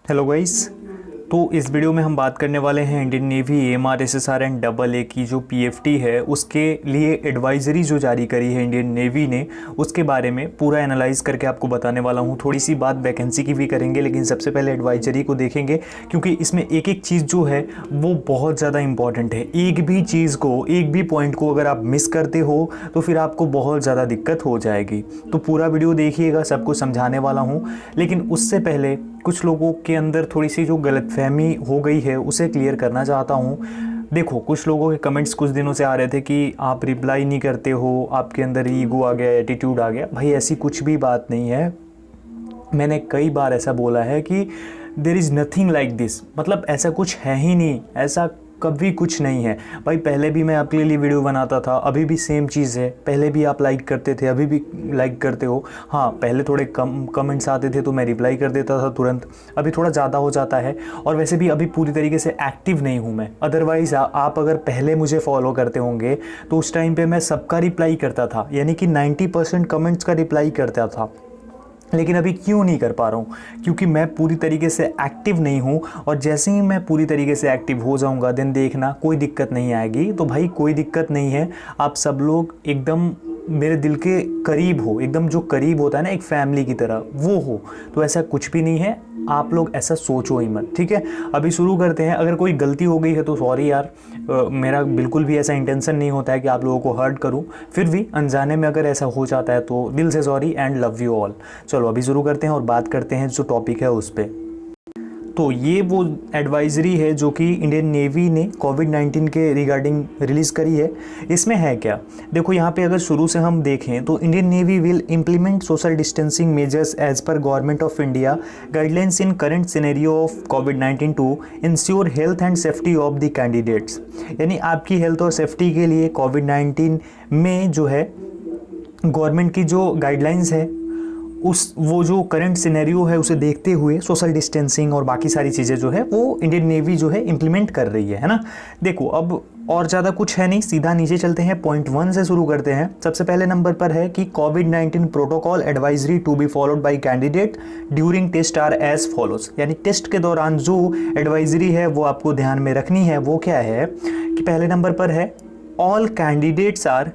Hello guys. तो इस video में हम बात करने वाले हैं Indian navy AMR SSR and AA की जो PFT है उसके लिए एडवाइजरी जो जारी करी है इंडियन नेवी ने, उसके बारे में पूरा एनालाइज करके आपको बताने वाला हूँ। थोड़ी सी बात वैकेंसी की भी करेंगे, लेकिन सबसे पहले एडवाइजरी को देखेंगे क्योंकि इसमें एक एक चीज़ जो है वो बहुत ज़्यादा इंपॉर्टेंट है। एक भी चीज़ को, एक भी पॉइंट को अगर आप मिस करते हो तो फिर आपको बहुत ज़्यादा दिक्कत हो जाएगी। तो पूरा वीडियो देखिएगा, सब कुछ समझाने वाला हूँ। लेकिन उससे पहले कुछ लोगों के अंदर थोड़ी सी जो गलतफहमी हो गई है उसे क्लियर करना चाहता हूँ। देखो, कुछ लोगों के कमेंट्स कुछ दिनों से आ रहे थे कि आप रिप्लाई नहीं करते हो, आपके अंदर ईगो आ गया, एटीट्यूड आ गया। भाई ऐसी कुछ भी बात नहीं है। मैंने कई बार ऐसा बोला है कि there is nothing like this, मतलब ऐसा कुछ है ही नहीं, ऐसा कभी कुछ नहीं है। भाई पहले भी मैं आपके लिए वीडियो बनाता था, अभी भी सेम चीज़ है। पहले भी आप लाइक करते थे, अभी भी लाइक करते हो। हाँ, पहले थोड़े कम कमेंट्स आते थे तो मैं रिप्लाई कर देता था तुरंत, अभी थोड़ा ज़्यादा हो जाता है। और वैसे भी अभी पूरी तरीके से एक्टिव नहीं हूँ मैं। अदरवाइज़ आप अगर पहले मुझे फॉलो करते होंगे तो उस टाइम पर मैं सबका रिप्लाई करता था, यानी कि 90% कमेंट्स का रिप्लाई करता था। लेकिन अभी क्यों नहीं कर पा रहा हूँ? क्योंकि मैं पूरी तरीके से एक्टिव नहीं हूँ। और जैसे ही मैं पूरी तरीके से एक्टिव हो जाऊँगा देन देखना कोई दिक्कत नहीं आएगी। तो भाई कोई दिक्कत नहीं है, आप सब लोग एकदम मेरे दिल के करीब हो, एकदम जो करीब होता है ना एक फैमिली की तरह, वो हो। तो ऐसा कुछ भी नहीं है, आप लोग ऐसा सोचो ही मत, ठीक है। अभी शुरू करते हैं। अगर कोई गलती हो गई है तो सॉरी यार, मेरा बिल्कुल भी ऐसा इंटेंशन नहीं होता है कि आप लोगों को हर्ट करूं। फिर भी अनजाने में अगर ऐसा हो जाता है तो दिल से sorry and love you all. चलो अभी शुरू करते हैं और बात करते हैं जो टॉपिक है उस पर। तो ये वो एडवाइजरी है जो कि इंडियन नेवी ने कोविड-19 के रिगार्डिंग रिलीज़ करी है। इसमें है क्या, देखो यहाँ पे अगर शुरू से हम देखें तो Indian navy will implement social distancing measures as per government of India guidelines in current scenario of कोविड-19 to ensure health and safety of the candidates. यानी आपकी हेल्थ और सेफ्टी के लिए कोविड-19 में जो है गवर्नमेंट की जो गाइडलाइंस है वो जो करंट सिनेरियो है उसे देखते हुए सोशल डिस्टेंसिंग और बाकी सारी चीज़ें जो है वो इंडियन नेवी जो है इम्प्लीमेंट कर रही है ना। देखो अब और ज़्यादा कुछ है नहीं, सीधा नीचे चलते हैं। पॉइंट 1 से शुरू करते हैं। सबसे पहले नंबर पर है कि कोविड-19 protocol advisory to be followed by candidate during test are as follows. यानी टेस्ट के दौरान जो एडवाइजरी है वो आपको ध्यान में रखनी है। वो क्या है कि पहले नंबर पर है all candidates are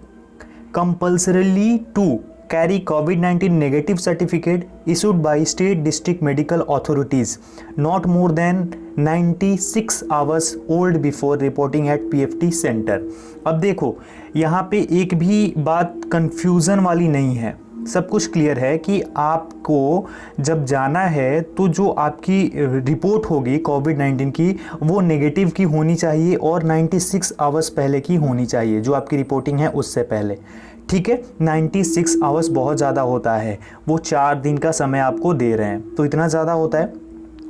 compulsorily to carry COVID-19 negative certificate issued by state district medical authorities not more than 96 hours old before reporting at PFT center। अब देखो यहाँ पे एक भी बात कंफ्यूजन वाली नहीं है, सब कुछ क्लियर है कि आपको जब जाना है तो जो आपकी रिपोर्ट होगी कोविड-19 की वो नेगेटिव की होनी चाहिए और 96 आवर्स पहले की होनी चाहिए, जो आपकी रिपोर्टिंग है उससे पहले, ठीक है। 96 आवर्स बहुत ज़्यादा होता है, वो 4 दिन का समय आपको दे रहे हैं, तो इतना ज़्यादा होता है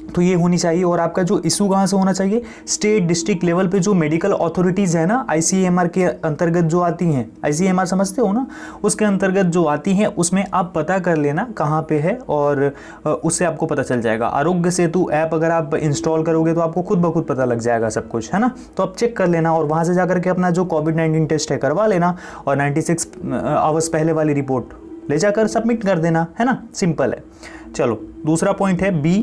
तो ये होनी चाहिए। और आपका जो इशू कहाँ से होना चाहिए, स्टेट डिस्ट्रिक्ट लेवल पे जो मेडिकल अथॉरिटीज़ है ना, ICMR के अंतर्गत जो आती हैं, ICMR समझते हो ना, उसके अंतर्गत जो आती हैं उसमें आप पता कर लेना कहाँ पे है और उससे आपको पता चल जाएगा। आरोग्य सेतु ऐप अगर आप इंस्टॉल करोगे तो आपको खुद ब खुद पता लग जाएगा सब कुछ, है ना। तो आप चेक कर लेना और वहाँ से जा करके अपना जो कोविड-19 टेस्ट है करवा लेना और 96 आवर्स पहले वाली रिपोर्ट ले जाकर सबमिट कर देना, है ना, सिंपल है। चलो दूसरा पॉइंट है B,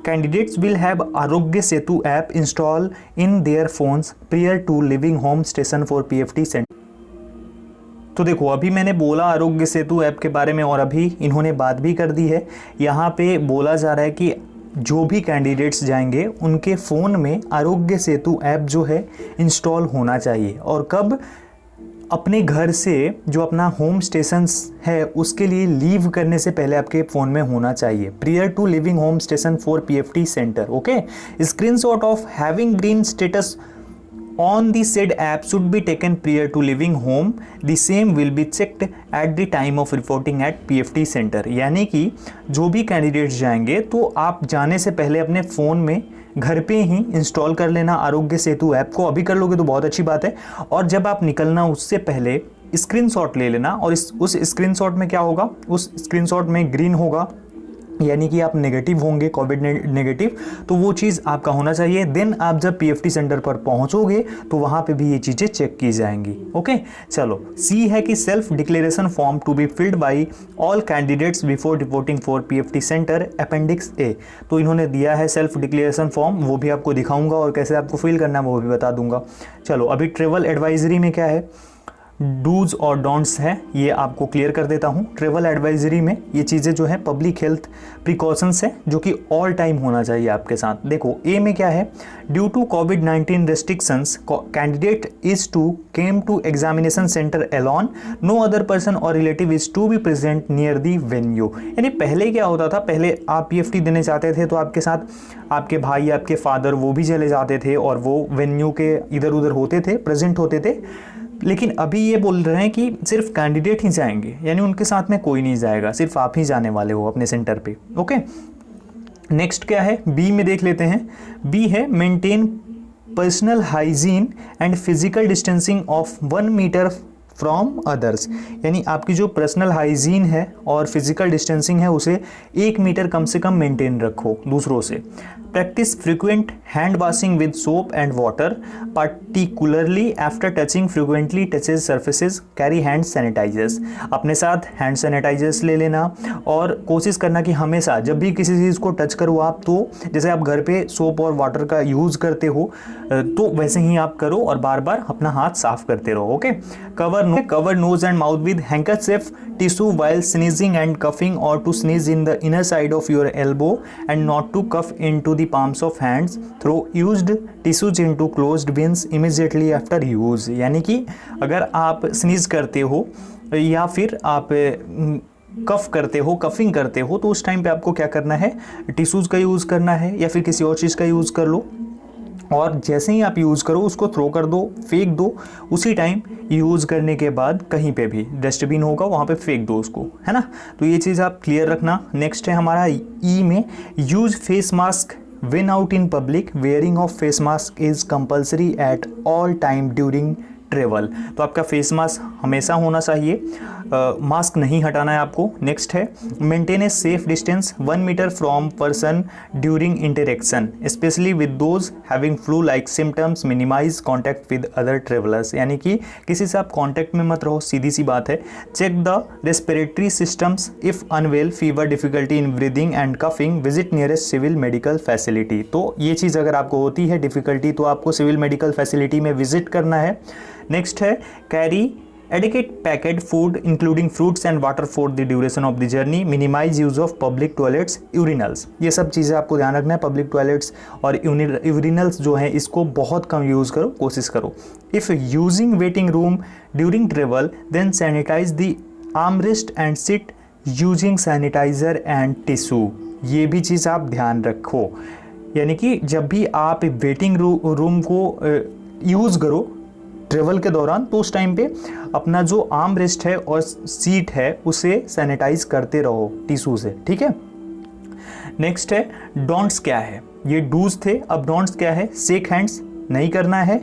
candidates will have Aarogya Setu app install in their phones prior to living home station for PFT centre. तो देखो अभी मैंने बोला आरोग्य सेतु ऐप के बारे में और अभी इन्होंने बात भी कर दी है। यहाँ पे बोला जा रहा है कि जो भी कैंडिडेट्स जाएंगे उनके फ़ोन में आरोग्य सेतु ऐप जो है इंस्टॉल होना चाहिए। और कब, अपने घर से जो अपना होम स्टेशंस है उसके लिए लीव करने से पहले आपके फ़ोन में होना चाहिए, prior to living home station for PFT सेंटर। Okay, screenshot of having green status on the said app should be taken prior to living home, the same will be checked at the time of reporting at PFT सेंटर। यानी कि जो भी candidates जाएंगे तो आप जाने से पहले अपने फ़ोन में घर पे ही इंस्टॉल कर लेना आरोग्य सेतु ऐप को। अभी कर लोगे तो बहुत अच्छी बात है। और जब आप निकलना उससे पहले स्क्रीनशॉट ले लेना और उस स्क्रीनशॉट में क्या होगा, उस स्क्रीनशॉट में ग्रीन होगा यानी कि आप नेगेटिव होंगे, कोविड नेगेटिव, तो वो चीज़ आपका होना चाहिए। देन आप जब पीएफटी सेंटर पर पहुंचोगे तो वहाँ पे भी ये चीज़ें चेक की जाएंगी। ओके, चलो सी है कि self declaration form to be filled by all candidates before reporting for PFT centre, appendix A. तो इन्होंने दिया है सेल्फ डिक्लेरेशन फॉर्म, वो भी आपको दिखाऊंगा और कैसे आपको फिल करना है वो भी बता दूंगा। चलो अभी ट्रेवल एडवाइजरी में क्या है, डूज और डोंट्स है, ये आपको क्लियर कर देता हूँ। ट्रेवल एडवाइजरी में ये चीज़ें जो है पब्लिक हेल्थ प्रिकॉशंस है जो कि ऑल टाइम होना चाहिए आपके साथ। देखो ए में क्या है, ड्यू टू कोविड-19 restrictions candidate is to came to examination centre alone, no other person or relative is to be present near the venue. यानी पहले क्या होता था, पहले आप पीएफटी देने चाहते थे तो आपके साथ आपके भाई, आपके फादर, वो भी चले जाते थे और वो वेन्यू के इधर उधर होते थे, प्रेजेंट होते थे। लेकिन अभी ये बोल रहे हैं कि सिर्फ कैंडिडेट ही जाएंगे, यानी उनके साथ में कोई नहीं जाएगा, सिर्फ आप ही जाने वाले हो अपने सेंटर पे। ओके, नेक्स्ट क्या है, बी में देख लेते हैं। बी है maintain personal hygiene and physical distancing of 1 metre from others. यानी आपकी जो पर्सनल हाइजीन है और फिजिकल डिस्टेंसिंग है उसे 1 मीटर कम से कम मेंटेन रखो दूसरों से। Practice frequent hand washing with soap and water, particularly after touching frequently touches surfaces, carry hand sanitizers. अपने साथ हैंड सैनिटाइजर्स ले लेना और कोशिश करना कि हमेशा जब भी किसी चीज़ को टच करो आप, तो जैसे आप घर पे सोप और वाटर का यूज़ करते हो तो वैसे ही आप करो और बार बार अपना हाथ साफ करते रहो। Okay, cover nose and mouth with handkerchief tissue while sneezing and coughing, or to sneeze in the inner side of your elbow and not to cough into the palms of hands. Throw used tissues into closed bins immediately after use। यानी कि अगर आप sneeze करते हो या फिर आप कफ करते हो, कफिंग करते हो, तो उस टाइम पे आपको क्या करना है, टिश्यूज़ का यूज़ करना है या फिर किसी और चीज़ का यूज़ कर लो और जैसे ही आप यूज़ करो उसको थ्रो कर दो, फेंक दो। उसी टाइम यूज़ करने के बाद कहीं पे भी डस्टबिन होगा वहाँ पे फेंक दो उसको, है ना। तो ये चीज़ आप क्लियर रखना। नेक्स्ट है हमारा ई में, use face mask when out in public, wearing of face mask is compulsory at all time during travel. तो आपका फेस मास्क हमेशा होना चाहिए, मास्क नहीं हटाना है आपको। नेक्स्ट है maintain a safe distance 1 metre from person during interaction, specially with those having flu like symptoms, minimize contact with other travellers. यानी कि किसी से आप कॉन्टैक्ट में मत रहो, सीधी सी बात है। Check the respiratory systems if unwell, fever, difficulty in breathing and coughing, visit nearest civil medical facility. तो ये चीज़ अगर आपको होती है डिफिकल्टी तो आपको सिविल मेडिकल फैसिलिटी में विजिट करना है। नेक्स्ट है carry adequate packed food including fruits and water for the duration of the journey, minimize use of public toilets, urinals। ये सब चीज़ें आपको ध्यान रखना है। पब्लिक टॉयलेट्स और यूरिनल्स जो हैं इसको बहुत कम यूज़ करो, कोशिश करो। If using waiting room during travel then sanitize the armrest and sit using sanitizer and tissue. ये भी चीज़ आप ध्यान रखो। यानी कि जब भी आप वेटिंग रूम को यूज़ करो ट्रेवल के दौरान तो उस टाइम पे अपना जो आर्म रेस्ट है और सीट है उसे सैनिटाइज करते रहो टिश्यू से, ठीक है। नेक्स्ट है डोंट्स क्या है, ये डूज थे, अब डोंट्स क्या है, शेक हैंड्स नहीं करना है,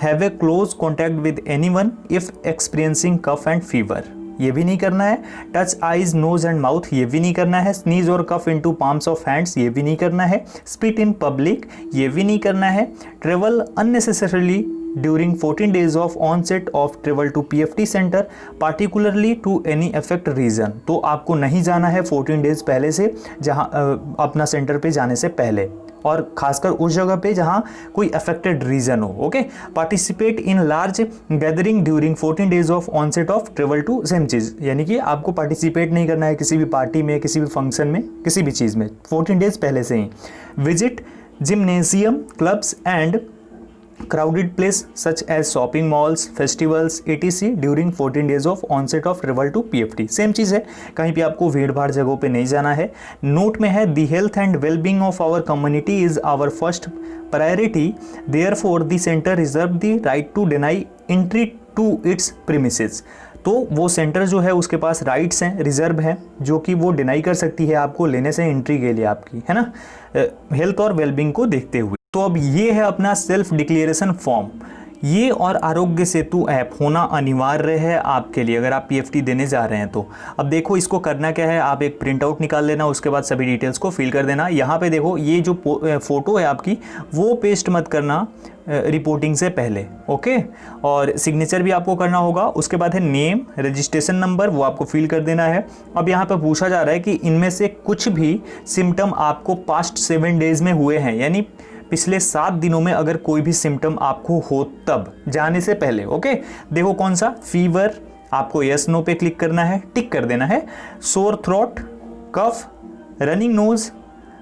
have a close contact with anyone if experiencing cough and fever, ये भी नहीं करना है। Touch eyes, nose and mouth, ये भी नहीं करना है। स्नीज और cough into palms of hands, ये भी नहीं करना है। स्पिट इन पब्लिक, ये भी नहीं करना है। Travel unnecessarily during 14 days of onset of travel to PFT center, particularly to any affect region। तो आपको नहीं जाना है 14 days पहले से, जहाँ अपना सेंटर पे जाने से पहले, और खासकर उस जगह पे जहाँ कोई अफेक्टेड रीजन हो। Okay, participate in large gathering during 14 days of onset of travel to, same चीज़, यानी कि आपको पार्टिसिपेट नहीं करना है किसी भी पार्टी में, किसी भी फंक्शन में, किसी भी चीज़ में 14 days पहले से ही। Visit gymnasium, clubs and crowded place such as shopping malls, festivals, etc during 14 days of onset of travel to PFT। Same चीज़ है, कहीं पे आपको भीड़ भाड़ जगहों पे नहीं जाना है। नोट में है the health and well being of our community is our first priority, therefore the centre reserve the right to deny entry to its premises. तो वो सेंटर जो है उसके पास राइट्स हैं, रिजर्व हैं, जो कि वो डिनाई कर सकती है आपको लेने से एंट्री के लिए आपकी, है ना, हेल्थ और वेलबींग को देखते हुए। तो अब ये है अपना सेल्फ डिक्लेरेशन फॉर्म। ये और आरोग्य सेतु ऐप होना अनिवार्य है आपके लिए अगर आप पीएफटी देने जा रहे हैं तो। अब देखो इसको करना क्या है, आप एक प्रिंट आउट निकाल लेना, उसके बाद सभी डिटेल्स को फिल कर देना। यहाँ पे देखो ये जो फोटो है आपकी वो पेस्ट मत करना रिपोर्टिंग से पहले, ओके। और सिग्नेचर भी आपको करना होगा। उसके बाद है नेम, रजिस्ट्रेशन नंबर, वो आपको फिल कर देना है। अब यहाँ पे पूछा जा रहा है कि इनमें से कुछ भी सिम्टम आपको पास्ट 7 डेज में हुए हैं, यानी पिछले 7 दिनों में अगर कोई भी सिम्टम आपको हो तब, जाने से पहले, ओके। देखो कौन सा, फीवर, आपको यस नो पे क्लिक करना है, टिक कर देना है। सोर थ्रोट, कफ, रनिंग नोज,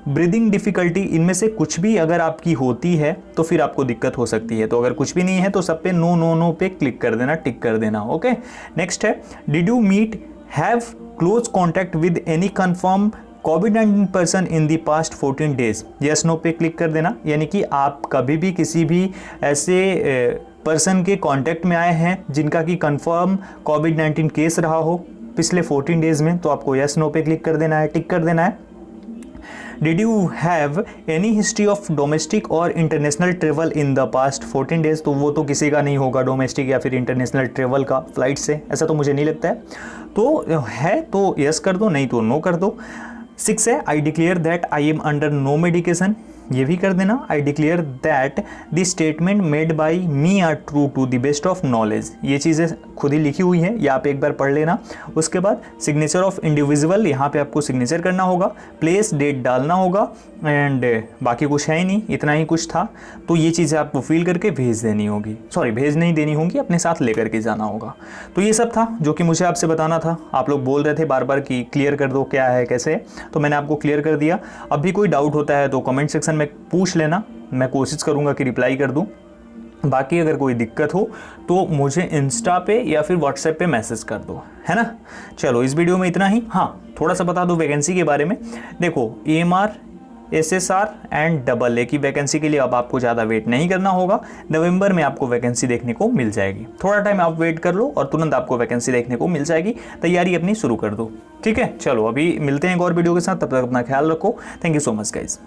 ब्रीदिंग डिफ़िकल्टी, इनमें से कुछ भी अगर आपकी होती है तो फिर आपको दिक्कत हो सकती है। तो अगर कुछ भी नहीं है तो सब पे नो नो नो पे क्लिक कर देना, टिक कर देना, ओके। नेक्स्ट है, did you meet have close contact with any confirm कोविड-19 person in the past 14 days, yes no पे क्लिक कर देना। यानी कि आप कभी भी किसी भी ऐसे पर्सन के कांटेक्ट में आए हैं जिनका कि कंफर्म कोविड-19 केस रहा हो पिछले 14 डेज में, तो आपको यस नो पे क्लिक कर देना है, टिक कर देना है। Did you have any history of domestic or international travel in the past 14 days, तो वो तो किसी का नहीं होगा डोमेस्टिक या फिर इंटरनेशनल ट्रेवल का फ्लाइट से, ऐसा तो मुझे नहीं लगता है। तो है तो यस कर दो, नहीं तो नो कर दो। 6 है, I declare that I am under no medication, ये भी कर देना। I declare that the statement made by me are true to the best of knowledge, ये चीज़ें खुद ही लिखी हुई हैं, ये आप एक बार पढ़ लेना। उसके बाद सिग्नेचर ऑफ इंडिविजुअल, यहाँ पे आपको सिग्नेचर करना होगा, प्लेस डेट डालना होगा, एंड बाकी कुछ है ही नहीं, इतना ही कुछ था। तो ये चीज़ें आपको फिल करके भेज देनी होगी, सॉरी भेज नहीं देनी होगी, अपने साथ लेकर के जाना होगा। तो ये सब था जो कि मुझे आपसे बताना था। आप लोग बोल रहे थे बार बार कि क्लियर कर दो क्या है कैसे, तो मैंने आपको क्लियर कर दिया। अब भी कोई डाउट होता है तो कमेंट सेक्शन में पूछ लेना, मैं कोशिश करूंगा कि रिप्लाई कर दूं। बाकी अगर कोई दिक्कत हो तो मुझे इंस्टा पे या फिर व्हाट्सएप पे मैसेज कर दो, है ना। चलो इस वीडियो में इतना ही। हाँ, थोड़ा सा बता दो वैकेंसी के बारे में। देखो AMR, SSR एंड AA की वैकेंसी के लिए अब आपको ज़्यादा वेट नहीं करना होगा। नवंबर में आपको वैकेंसी देखने को मिल जाएगी, थोड़ा टाइम आप वेट कर लो और तुरंत आपको वैकेंसी देखने को मिल जाएगी। तैयारी अपनी शुरू कर दो, ठीक है। चलो अभी मिलते हैं एक और वीडियो के साथ, तब तक अपना ख्याल रखो। Thank you so much guys.